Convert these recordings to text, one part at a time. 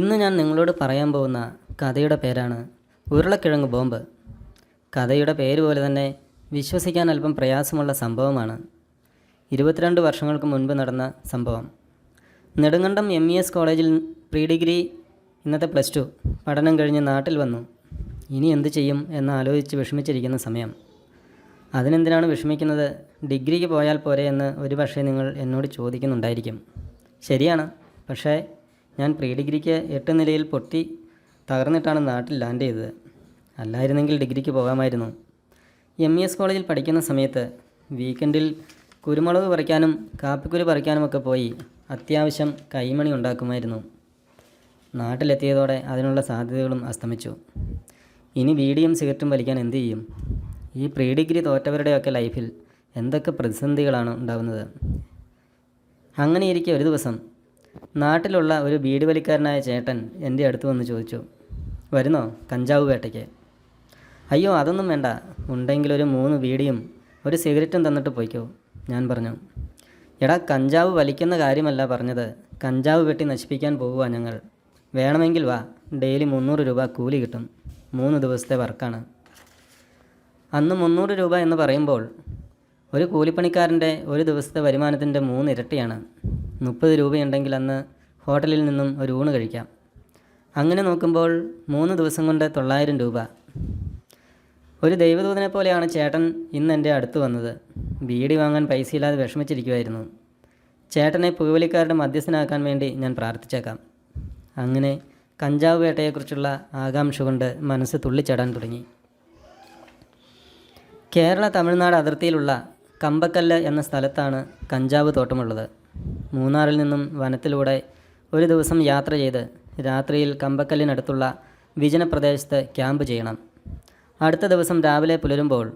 ഇന്ന് ഞാൻ നിങ്ങളോട് പറയാൻ പോകുന്ന കഥയുടെ പേരാണ് ഉരുളക്കിഴങ്ങ് ബോംബ്. കഥയുടെ പേര് പോലെ തന്നെ വിശ്വസിക്കാൻ അല്പം പ്രയാസമുള്ള സംഭവമാണ്. 22 വർഷങ്ങൾക്ക് മുൻപ് നടന്ന സംഭവം. നെടുങ്കണ്ടം MES കോളേജിൽ പ്രീ ഡിഗ്രി, ഇന്നത്തെ +2 പഠനം കഴിഞ്ഞ് നാട്ടിൽ വന്നു. ഇനി എന്ത് ചെയ്യും എന്ന് ആലോചിച്ച് വിഷമിച്ചിരിക്കുന്ന സമയം. അതിനെന്തിനാണ് വിഷമിക്കുന്നത്, ഡിഗ്രിക്ക് പോയാൽ പോരെ എന്ന് ഒരുപക്ഷെ നിങ്ങൾ എന്നോട് ചോദിക്കുന്നുണ്ടായിരിക്കും. ശരിയാണ്, പക്ഷേ ഞാൻ പ്രീ ഡിഗ്രിക്ക് 8 നിലയിൽ പൊട്ടി തകർന്നിട്ടാണ് നാട്ടിൽ ലാൻഡ് ചെയ്തത്. അല്ലായിരുന്നെങ്കിൽ ഡിഗ്രിക്ക് പോകാമായിരുന്നു. MES കോളേജിൽ പഠിക്കുന്ന സമയത്ത് വീക്കെൻഡിൽ കുരുമുളക് പറിക്കാനും കാപ്പിക്കുരു പറിക്കാനുമൊക്കെ പോയി അത്യാവശ്യം കൈമണി ഉണ്ടാക്കുമായിരുന്നു. നാട്ടിലെത്തിയതോടെ അതിനുള്ള സാധ്യതകളും അസ്തമിച്ചു. ഇനി ബീഡിയും സിഗരറ്റും വലിക്കാൻ എന്തു ചെയ്യും? ഈ പ്രീ ഡിഗ്രി തോറ്റവരുടെയൊക്കെ ലൈഫിൽ എന്തൊക്കെ പ്രതിസന്ധികളാണ് ഉണ്ടാകുന്നത്. അങ്ങനെയിരിക്കെ ഒരു ദിവസം നാട്ടിലുള്ള ഒരു ബീഡി വലിക്കാരനായ ചേട്ടൻ എൻ്റെ അടുത്ത് വന്ന് ചോദിച്ചു, വരുന്നോ കഞ്ചാവ് വേട്ടയ്ക്ക്? അയ്യോ അതൊന്നും വേണ്ട, ഉണ്ടെങ്കിലൊരു 3 ബീഡിയും ഒരു സിഗരറ്റും തന്നിട്ട് പോയിക്കോ. ഞാൻ പറഞ്ഞു, എടാ കഞ്ചാവ് വലിക്കുന്ന കാര്യമല്ല പറഞ്ഞത്, കഞ്ചാവ് വെട്ടി നശിപ്പിക്കാൻ പോകുക ഞങ്ങൾ. വേണമെങ്കിൽ വാ, ഡെയിലി 300 രൂപ കൂലി കിട്ടും, 3 ദിവസത്തെ വർക്കാണ്. അന്ന് 300 രൂപ എന്ന് പറയുമ്പോൾ ഒരു കൂലിപ്പണിക്കാരൻ്റെ ഒരു ദിവസത്തെ വരുമാനത്തിൻ്റെ 3 ഇരട്ടിയാണ്. 30 രൂപയുണ്ടെങ്കിൽ അന്ന് ഹോട്ടലിൽ നിന്നും ഒരു ഊണ് കഴിക്കാം. അങ്ങനെ നോക്കുമ്പോൾ 3 ദിവസം കൊണ്ട് 900 രൂപ. ഒരു ദൈവദൂതനെ പോലെയാണ് ചേട്ടൻ ഇന്ന് എൻ്റെ അടുത്ത് വന്നത്. ബീഡി വാങ്ങാൻ പൈസയില്ലാതെ വിഷമിച്ചിരിക്കുമായിരുന്നു. ചേട്ടനെ പുകവലിക്കാരുടെ മധ്യസ്ഥനാക്കാൻ വേണ്ടി ഞാൻ പ്രാർത്ഥിച്ചേക്കാം. അങ്ങനെ കഞ്ചാവ് വേട്ടയെക്കുറിച്ചുള്ള ആകാംക്ഷ കൊണ്ട് മനസ്സ് തുള്ളിച്ചാടാൻ തുടങ്ങി. കേരള തമിഴ്നാട് അതിർത്തിയിലുള്ള കമ്പക്കല്ല് എന്ന സ്ഥലത്താണ് കഞ്ചാവ് തോട്ടമുള്ളത്. മൂന്നാറിൽ നിന്നും വനത്തിലൂടെ ഒരു ദിവസം യാത്ര ചെയ്ത് രാത്രിയിൽ കമ്പക്കല്ലിനടുത്തുള്ള വിജനപ്രദേശത്ത് ക്യാമ്പ് ചെയ്യണം. അടുത്ത ദിവസം രാവിലെ പുലരുമ്പോൾ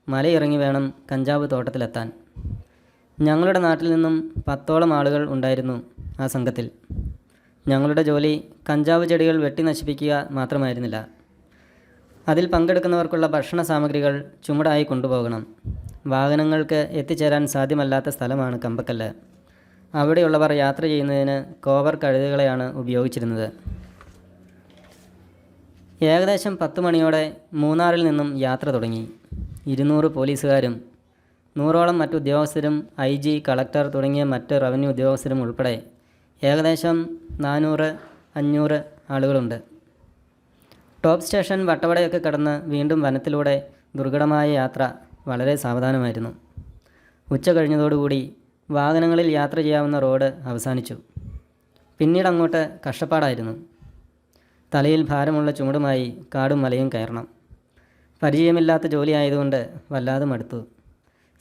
മലയിറങ്ങി വേണം കഞ്ചാവ് തോട്ടത്തിലെത്താൻ. ഞങ്ങളുടെ നാട്ടിൽ നിന്നും 10ഓളം ആളുകൾ ഉണ്ടായിരുന്നു ആ സംഘത്തിൽ. ഞങ്ങളുടെ ജോലി കഞ്ചാവ് ചെടികൾ വെട്ടി നശിപ്പിക്കുക മാത്രമായിരുന്നില്ല. അതിൽ പങ്കെടുക്കുന്നവർക്കുള്ള ഭക്ഷണ സാമഗ്രികൾ ചുമടായി കൊണ്ടുപോകണം. വാഹനങ്ങൾക്ക് എത്തിച്ചേരാൻ സാധ്യമല്ലാത്ത സ്ഥലമാണ് കമ്പക്കല്ല്. അവിടെയുള്ളവർ യാത്ര ചെയ്യുന്നതിന് കോവർ കഴുതകളെയാണ് ഉപയോഗിച്ചിരുന്നത്. ഏകദേശം 10 മണിയോടെ മൂന്നാറിൽ നിന്നും യാത്ര തുടങ്ങി. 200 പോലീസുകാരും 100ഓളം മറ്റു ഉദ്യോഗസ്ഥരും IG, കളക്ടർ തുടങ്ങിയ മറ്റ് റവന്യൂ ഉദ്യോഗസ്ഥരും ഉൾപ്പെടെ ഏകദേശം 400-500 ആളുകളുണ്ട്. ടോപ്പ് സ്റ്റേഷൻ വട്ടവടയൊക്കെ കടന്ന് വീണ്ടും വനത്തിലൂടെ ദുർഘടമായ യാത്ര വളരെ സാവധാനമായിരുന്നു. ഉച്ച കഴിഞ്ഞതോടുകൂടി വാഹനങ്ങളിൽ യാത്ര ചെയ്യാവുന്ന റോഡ് അവസാനിച്ചു. പിന്നീട് അങ്ങോട്ട് കഷ്ടപ്പാടായിരുന്നു. തലയിൽ ഭാരമുള്ള ചുമടുമായി കാടും മലയും കയറണം. പരിചയമില്ലാത്ത ജോലി ആയതുകൊണ്ട് വല്ലാതെ മടുത്തു.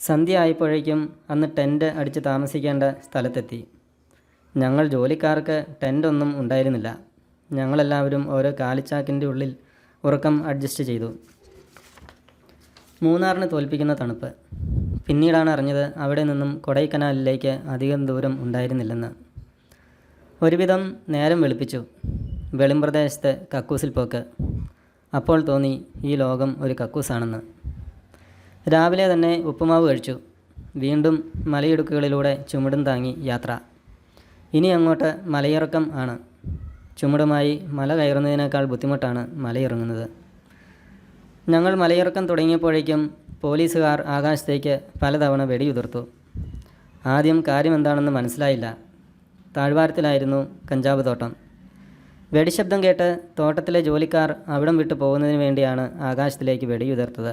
സന്ധ്യ ആയപ്പോഴേക്കും അന്ന് ടെൻറ്റ് അടിച്ച് താമസിക്കേണ്ട സ്ഥലത്തെത്തി. ഞങ്ങൾ ജോലിക്കാർക്ക് ടെൻറ്റൊന്നും ഉണ്ടായിരുന്നില്ല. ഞങ്ങളെല്ലാവരും ഓരോ കാലിച്ചാക്കിൻ്റെ ഉള്ളിൽ ഉറക്കം അഡ്ജസ്റ്റ് ചെയ്തു. മൂന്നാറിന് തോൽപ്പിക്കുന്ന തണുപ്പ്. പിന്നീടാണ് അറിഞ്ഞത് അവിടെ നിന്നും കൊടൈക്കനാലിലേക്ക് അധികം ദൂരം ഉണ്ടായിരുന്നില്ലെന്ന്. ഒരുവിധം നേരം വെളുപ്പിച്ചു. വെളിമ്പ്രദേശത്ത് കക്കൂസിൽ പോക്ക്. അപ്പോൾ തോന്നി ഈ ലോകം ഒരു കക്കൂസാണെന്ന്. രാവിലെ തന്നെ ഉപ്പുമാവ് കഴിച്ചു. വീണ്ടും മലയിടുക്കുകളിലൂടെ ചുമടും താങ്ങി യാത്ര. ഇനി അങ്ങോട്ട് മലയിറക്കം ആണ്. ചുമടുമായി മല കയറുന്നതിനേക്കാൾ ബുദ്ധിമുട്ടാണ് മലയിറങ്ങുന്നത്. ഞങ്ങൾ മലയിറക്കം തുടങ്ങിയപ്പോഴേക്കും പോലീസുകാർ ആകാശത്തേക്ക് പലതവണ വെടിയുതിർത്തു. ആദ്യം കാര്യമെന്താണെന്ന് മനസ്സിലായില്ല. താഴ്വാരത്തിലായിരുന്നു കഞ്ചാവ് തോട്ടം. വെടിശബ്ദം കേട്ട് തോട്ടത്തിലെ ജോലിക്കാർ അവിടം വിട്ടു പോകുന്നതിന് വേണ്ടിയാണ് ആകാശത്തിലേക്ക് വെടിയുതിർത്തത്.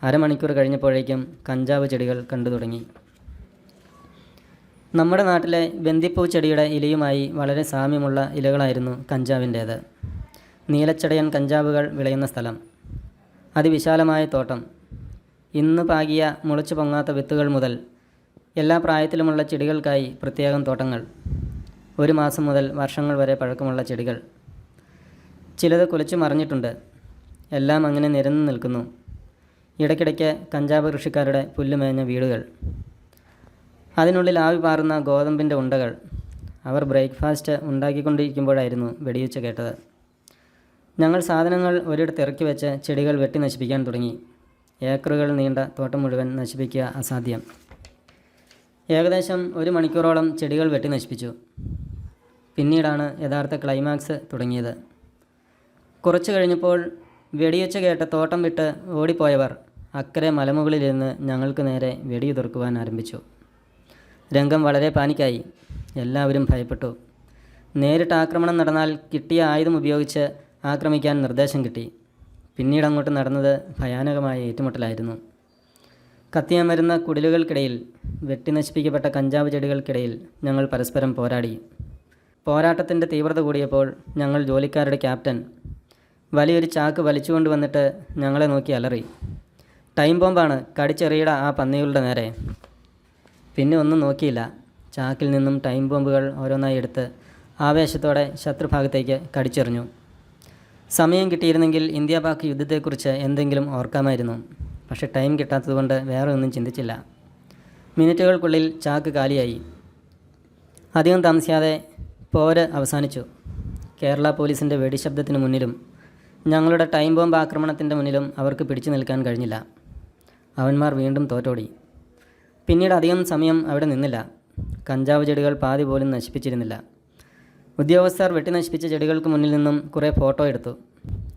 അരമണിക്കൂർ കഴിഞ്ഞപ്പോഴേക്കും കഞ്ചാവ് ചെടികൾ കണ്ടു തുടങ്ങി. നമ്മുടെ നാട്ടിലെ ബന്ദിപ്പൂ ചെടിയുടെ ഇലയുമായി വളരെ സാമ്യമുള്ള ഇലകളായിരുന്നു കഞ്ചാവിൻ്റേത്. നീലച്ചടയൻ കഞ്ചാവുകൾ വിളയുന്ന സ്ഥലം. അതിവിശാലമായ തോട്ടം. ഇന്ന് പാകിയ മുളച്ചു പൊങ്ങാത്ത വിത്തുകൾ മുതൽ എല്ലാ പ്രായത്തിലുമുള്ള ചെടികൾക്കായി പ്രത്യേകം തോട്ടങ്ങൾ. 1 മാസം മുതൽ വർഷങ്ങൾ വരെ പഴക്കമുള്ള ചെടികൾ. ചിലത് കുലച്ചു മറിഞ്ഞിട്ടുണ്ട്. എല്ലാം അങ്ങനെ നിരന്നു നിൽക്കുന്നു. ഇടയ്ക്കിടയ്ക്ക് കഞ്ചാവ് കൃഷിക്കാരുടെ പുല്ലുമേഞ്ഞ വീടുകൾ. അതിനുള്ളിൽ ആവി പാറുന്ന ഗോതമ്പിൻ്റെ ഉണ്ടകൾ. അവർ ബ്രേക്ക്ഫാസ്റ്റ് ഉണ്ടാക്കിക്കൊണ്ടിരിക്കുമ്പോഴായിരുന്നു വെടിയുച്ച കേട്ടത്. ഞങ്ങൾ സാധനങ്ങൾ ഒരിടത്ത് ഇറക്കി വെച്ച് ചെടികൾ വെട്ടി നശിപ്പിക്കാൻ തുടങ്ങി. ഏക്കറുകൾ നീണ്ട തോട്ടം മുഴുവൻ നശിപ്പിക്കുക അസാധ്യം. ഏകദേശം 1 മണിക്കൂറോളം ചെടികൾ വെട്ടി നശിപ്പിച്ചു. പിന്നീടാണ് യഥാർത്ഥ ക്ലൈമാക്സ് തുടങ്ങിയത്. കുറച്ചു കഴിഞ്ഞപ്പോൾ വെടിയൊച്ച കേട്ട് തോട്ടം വിട്ട് ഓടിപ്പോയവർ അക്കരെ മലമുകളിലിരുന്ന് ഞങ്ങൾക്ക് നേരെ വെടിയുതിർക്കുവാൻ ആരംഭിച്ചു. രംഗം വളരെ പാനിക്കായി. എല്ലാവരും ഭയപ്പെട്ടു. നേരിട്ട് ആക്രമണം നടന്നാൽ കിട്ടിയ ആയുധം ഉപയോഗിച്ച് ആക്രമിക്കാൻ നിർദ്ദേശം കിട്ടി. പിന്നീട് അങ്ങോട്ട് നടന്നത് ഭയാനകമായ ഏറ്റുമുട്ടലായിരുന്നു. കത്തിയമരുന്ന കുടിലുകൾക്കിടയിൽ, വെട്ടി നശിപ്പിക്കപ്പെട്ട കഞ്ചാവ് ചെടികൾക്കിടയിൽ ഞങ്ങൾ പരസ്പരം പോരാടി. പോരാട്ടത്തിൻ്റെ തീവ്രത കൂടിയപ്പോൾ ഞങ്ങൾ ജോലിക്കാരുടെ ക്യാപ്റ്റൻ വലിയൊരു ചാക്ക് വലിച്ചുകൊണ്ട് വന്നിട്ട് ഞങ്ങളെ നോക്കി അലറി. ടൈം ബോംബാണ്, കടിച്ചെറിയിട ആ പന്നികളുടെ നേരെ. പിന്നെ ഒന്നും നോക്കിയില്ല. ചാക്കിൽ നിന്നും ടൈം ബോംബുകൾ ഓരോന്നായി എടുത്ത് ആവേശത്തോടെ ശത്രുഭാഗത്തേക്ക് കടിച്ചെറിഞ്ഞു. സമയം കിട്ടിയിരുന്നെങ്കിൽ ഇന്ത്യ പാക് യുദ്ധത്തെക്കുറിച്ച് എന്തെങ്കിലും ഓർക്കാമായിരുന്നു. പക്ഷേ ടൈം കിട്ടാത്തതുകൊണ്ട് വേറെ ഒന്നും ചിന്തിച്ചില്ല. മിനിറ്റുകൾക്കുള്ളിൽ ചാക്ക് കാലിയായി. അധികം താമസിയാതെ പോര് അവസാനിച്ചു. കേരള പോലീസിൻ്റെ വെടിശബ്ദത്തിന് മുന്നിലും ഞങ്ങളുടെ ടൈം ബോംബ് ആക്രമണത്തിൻ്റെ മുന്നിലും അവർക്ക് പിടിച്ചു നിൽക്കാൻ കഴിഞ്ഞില്ല. അവന്മാർ വീണ്ടും തോറ്റോടി. പിന്നീട് അധികം സമയം അവിടെ നിന്നില്ല. കഞ്ചാവ് ചെടികൾ പാതി പോലും നശിപ്പിച്ചിരുന്നില്ല. ഉദ്യോഗസ്ഥർ വെട്ടി നശിപ്പിച്ച ചെടികൾക്ക് മുന്നിൽ നിന്നും കുറേ ഫോട്ടോ എടുത്തു.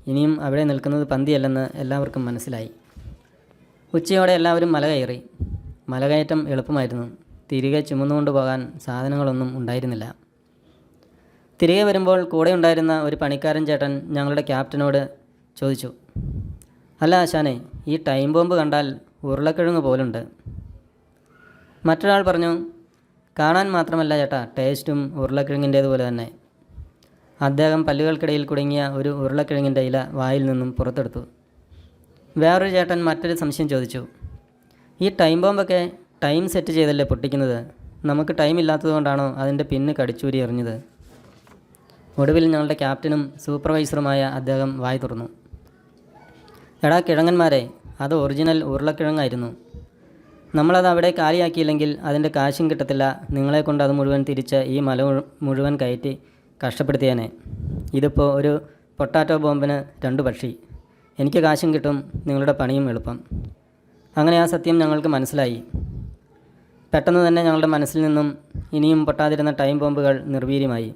ഇനിയും അവിടെ നിൽക്കുന്നത് പന്തിയല്ലെന്ന് എല്ലാവർക്കും മനസ്സിലായി. ഉച്ചയോടെ എല്ലാവരും മല കയറി. മലകയറ്റം എളുപ്പമായിരുന്നു. തിരികെ ചുമന്നുകൊണ്ട് പോകാൻ സാധനങ്ങളൊന്നും ഉണ്ടായിരുന്നില്ല. തിരികെ വരുമ്പോൾ കൂടെ ഉണ്ടായിരുന്ന ഒരു പണിക്കാരൻ ചേട്ടൻ ഞങ്ങളുടെ ക്യാപ്റ്റനോട് ചോദിച്ചു, "അല്ല ആശാനെ, ഈ ടൈം ബോംബ് കണ്ടാൽ ഉരുളക്കിഴങ്ങ് പോലുണ്ട്." മറ്റൊരാൾ പറഞ്ഞു, "കാണാൻ മാത്രമല്ല ചേട്ടാ, ടേസ്റ്റും ഉരുളക്കിഴങ്ങിൻ്റേതുപോലെ തന്നെ." അദ്ദേഹം പല്ലുകൾക്കിടയിൽ കുടുങ്ങിയ ഒരു ഉരുളക്കിഴങ്ങിൻ്റെ ഇല വായിൽ നിന്നും പുറത്തെടുത്തു. വേറൊരു ചേട്ടൻ മറ്റൊരു സംശയം ചോദിച്ചു, "ഈ ടൈം ബോംബൊക്കെ ടൈം സെറ്റ് ചെയ്തല്ലേ പൊട്ടിക്കുന്നത്? നമുക്ക് ടൈം ഇല്ലാത്തതുകൊണ്ടാണോ അതിൻ്റെ പിന്ന് കടിച്ചൂരി എറിഞ്ഞത്?" ഒടുവിൽ ഞങ്ങളുടെ ക്യാപ്റ്റനും സൂപ്പർവൈസറുമായ അദ്ദേഹം വായി തുറന്നു. "എടാ കിഴങ്ങന്മാരെ, അത് ഒറിജിനൽ ഉരുളക്കിഴങ്ങായിരുന്നു. നമ്മളത് അവിടെ കാലിയാക്കിയില്ലെങ്കിൽ അതിൻ്റെ കാശും കിട്ടത്തില്ല. നിങ്ങളെക്കൊണ്ട് അത് മുഴുവൻ തിരിച്ച് ഈ മല മുഴുവൻ കയറ്റി കഷ്ടപ്പെടുത്തിയേനെ. ഇതിപ്പോൾ ഒരു പൊട്ടാറ്റോ ബോംബിന് 2 പക്ഷി. എനിക്ക് കാശും കിട്ടും, നിങ്ങളുടെ പണിയും എളുപ്പം." അങ്ങനെ ആ സത്യം ഞങ്ങൾക്ക് മനസ്സിലായി. പെട്ടെന്ന് തന്നെ ഞങ്ങളുടെ മനസ്സിൽ നിന്നും ഇനിയും പൊട്ടാതിരുന്ന ടൈം ബോംബുകൾ നിർവീര്യമായി.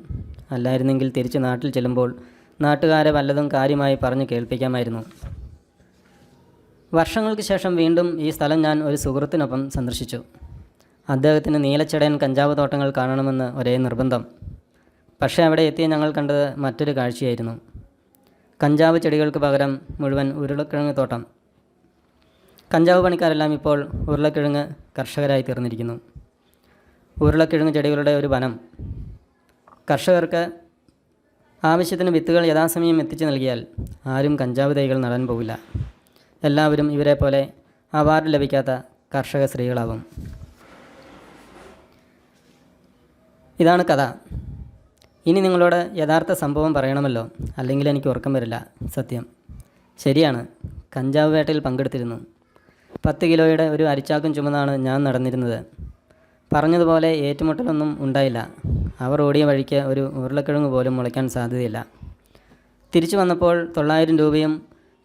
അല്ലായിരുന്നെങ്കിൽ തിരിച്ച് നാട്ടിൽ ചെല്ലുമ്പോൾ നാട്ടുകാരെ വല്ലതും കാര്യമായി പറഞ്ഞ് കേൾപ്പിക്കാമായിരുന്നു. വർഷങ്ങൾക്ക് ശേഷം വീണ്ടും ഈ സ്ഥലം ഞാൻ ഒരു സുഹൃത്തിനൊപ്പം സന്ദർശിച്ചു. അദ്ദേഹത്തിന് നീലച്ചടയൻ കഞ്ചാവ് തോട്ടങ്ങൾ കാണണമെന്ന് ഒരേ നിർബന്ധം. പക്ഷേ അവിടെ എത്തിയ ഞങ്ങൾ കണ്ടത് മറ്റൊരു കാഴ്ചയായിരുന്നു. കഞ്ചാവ് ചെടികൾക്ക് പകരം മുഴുവൻ ഉരുളക്കിഴങ്ങ് തോട്ടം. കഞ്ചാവ് പണിക്കാരെല്ലാം ഇപ്പോൾ ഉരുളക്കിഴങ്ങ് കർഷകരായി തീർന്നിരിക്കുന്നു. ഉരുളക്കിഴങ്ങ് ചെടികളുടെ ഒരു വനം. കർഷകർക്ക് ആവശ്യത്തിന് വിത്തുകൾ യഥാസമയം എത്തിച്ചു നൽകിയാൽ ആരും കഞ്ചാവ് തൈകൾ നടാൻ പോകില്ല. എല്ലാവരും ഇവരെ പോലെ അവാർഡ് ലഭിക്കാത്ത കർഷക സ്ത്രീകളാവും. ഇതാണ് കഥ. ഇനി നിങ്ങളോട് യഥാർത്ഥ സംഭവം പറയണമല്ലോ, അല്ലെങ്കിൽ എനിക്ക് ഉറക്കം വരില്ല. സത്യം ശരിയാണ്, കഞ്ചാവ് വേട്ടയിൽ പങ്കെടുത്തിരുന്നു. 10 കിലോയുടെ ഒരു അരിച്ചാക്കും ചുമന്നാണ് ഞാൻ നടന്നിരുന്നത്. പറഞ്ഞതുപോലെ ഏറ്റുമുട്ടലൊന്നും ഉണ്ടായില്ല. അവർ ഓടിയ വഴിക്ക് ഒരു ഉരുളക്കിഴങ്ങ് പോലും മുളയ്ക്കാൻ സാധ്യതയില്ല. തിരിച്ചു വന്നപ്പോൾ 900 രൂപയും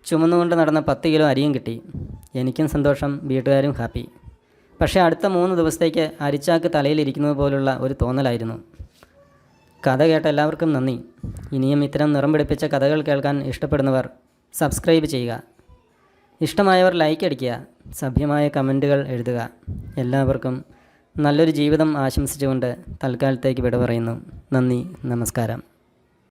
ചുമന്നുകൊണ്ട് നടന്ന 10 കിലോ അരിയും കിട്ടി. എനിക്കും സന്തോഷം, വീട്ടുകാരും ഹാപ്പി. പക്ഷേ അടുത്ത 3 ദിവസത്തേക്ക് അരിച്ചാക്ക് തലയിലിരിക്കുന്നത് പോലുള്ള ഒരു തോന്നലായിരുന്നു. കഥ കേട്ട എല്ലാവർക്കും നന്ദി. ഇനിയും ഇത്തരം നിറം പിടിപ്പിച്ച കഥകൾ കേൾക്കാൻ ഇഷ്ടപ്പെടുന്നവർ സബ്സ്ക്രൈബ് ചെയ്യുക. ഇഷ്ടമായവർ ലൈക്ക് അടിക്കുക, സഭ്യമായ കമൻറ്റുകൾ എഴുതുക. എല്ലാവർക്കും നല്ലൊരു ജീവിതം ആശംസിച്ചുകൊണ്ട് തൽക്കാലത്തേക്ക് വിട പറയുന്നു. നന്ദി, നമസ്കാരം.